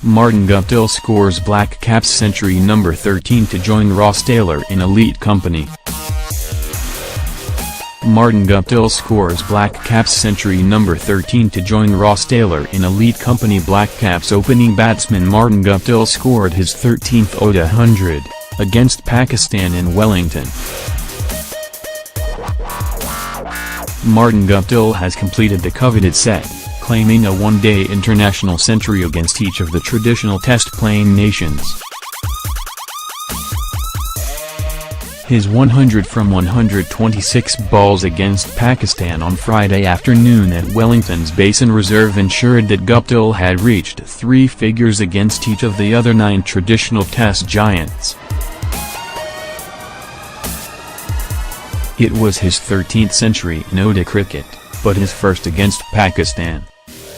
Martin Guptill scores Black Caps century number 13 to join Ross Taylor in elite company. Martin Guptill scores Black Caps century number 13 to join Ross Taylor in elite company. Black Caps opening batsman Martin Guptill scored his 13th ODI 100, against Pakistan in Wellington. Martin Guptill has completed the coveted set, claiming a one-day international century against each of the traditional test-playing nations. His 100 from 126 balls against Pakistan on Friday afternoon at Wellington's Basin Reserve ensured that Guptill had reached three figures against each of the other 9 traditional test giants. It was his 13th century in ODI cricket, but his first against Pakistan.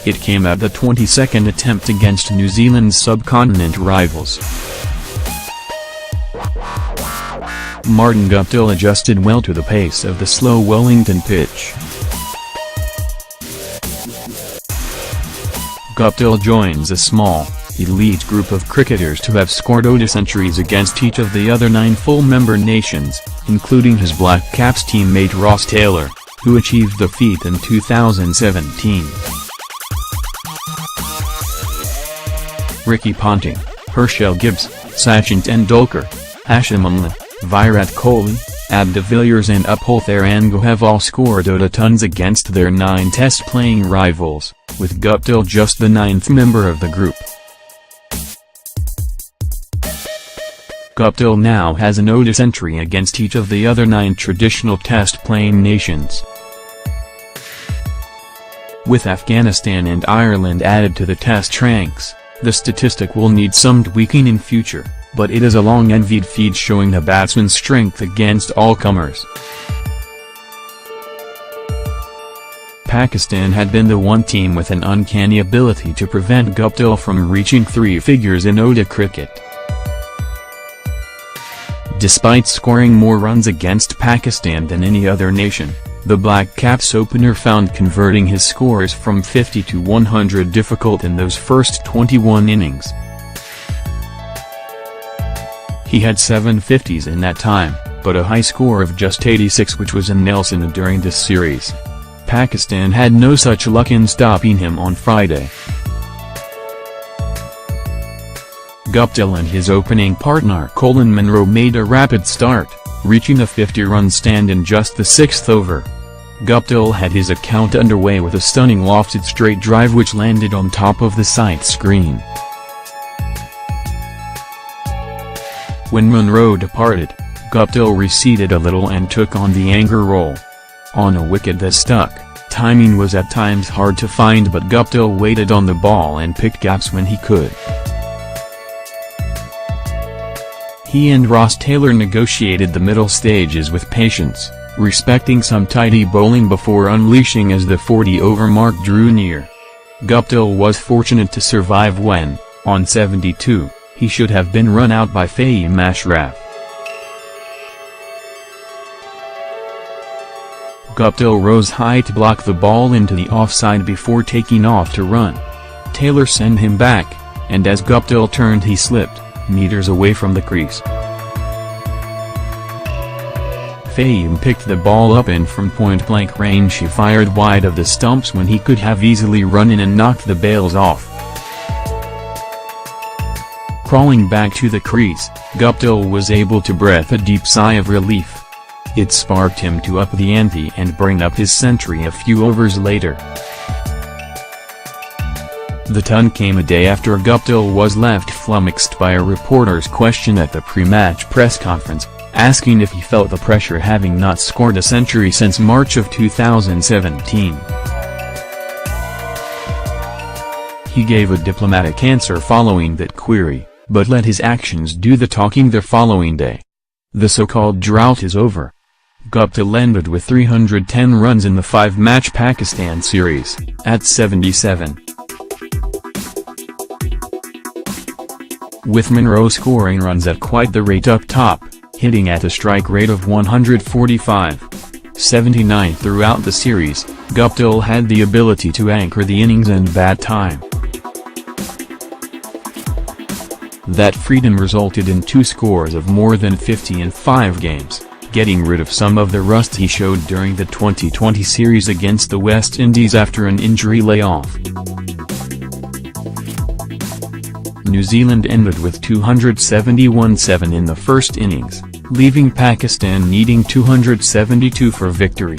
It came at the 22nd attempt against New Zealand's subcontinent rivals. Martin Guptill adjusted well to the pace of the slow Wellington pitch. Guptill joins a small, elite group of cricketers to have scored ODI centuries against each of the other 9 full-member nations, including his Black Caps teammate Ross Taylor, who achieved the feat in 2017. Ricky Ponting, Herschel Gibbs, Sachin Tendulkar, Hashim Amla, Virat Kohli, Ab de Villiers and Upul Tharango have all scored ODI tons against their 9 test-playing rivals, with Guptill just the 9th member of the group. Guptill now has an ODI century against each of the other 9 traditional test-playing nations. With Afghanistan and Ireland added to the test ranks, the statistic will need some tweaking in future, but it is a long-envied feat showing the batsman's strength against all comers. Pakistan had been the one team with an uncanny ability to prevent Guptill from reaching 3 figures in ODI cricket. Despite scoring more runs against Pakistan than any other nation, the Black Caps opener found converting his scores from 50 to 100 difficult in those first 21 innings. He had 7 50s in that time, but a high score of just 86 which was in Nelson during this series. Pakistan had no such luck in stopping him on Friday. Guptill and his opening partner Colin Munro made a rapid start, reaching a 50-run stand in just the 6th over. Guptill had his account underway with a stunning lofted straight drive which landed on top of the sight screen. When Munro departed, Guptill receded a little and took on the anchor role. On a wicket that stuck, timing was at times hard to find but Guptill waited on the ball and picked gaps when he could. He and Ross Taylor negotiated the middle stages with patience, respecting some tidy bowling before unleashing as the 40-over mark drew near. Guptill was fortunate to survive when, on 72, he should have been run out by Fahim Ashraf. Guptill rose high to block the ball into the offside before taking off to run. Taylor sent him back, and as Guptill turned he slipped, meters away from the crease. Fahim picked the ball up and from point-blank range he fired wide of the stumps when he could have easily run in and knocked the bails off. Crawling back to the crease, Guptill was able to breathe a deep sigh of relief. It sparked him to up the ante and bring up his century a few overs later. The ton came a day after Guptill was left flummoxed by a reporter's question at the pre-match press conference, asking if he felt the pressure having not scored a century since March of 2017. He gave a diplomatic answer following that query, but let his actions do the talking the following day. The so-called drought is over. Guptill ended with 310 runs in the 5-match Pakistan series, at 77. With Munro scoring runs at quite the rate up top, hitting at a strike rate of 145.79 throughout the series, Guptill had the ability to anchor the innings and bat time. That freedom resulted in 2 scores of more than 50 in 5 games, getting rid of some of the rust he showed during the 2020 series against the West Indies after an injury layoff. New Zealand ended with 271-7 in the first innings, leaving Pakistan needing 272 for victory.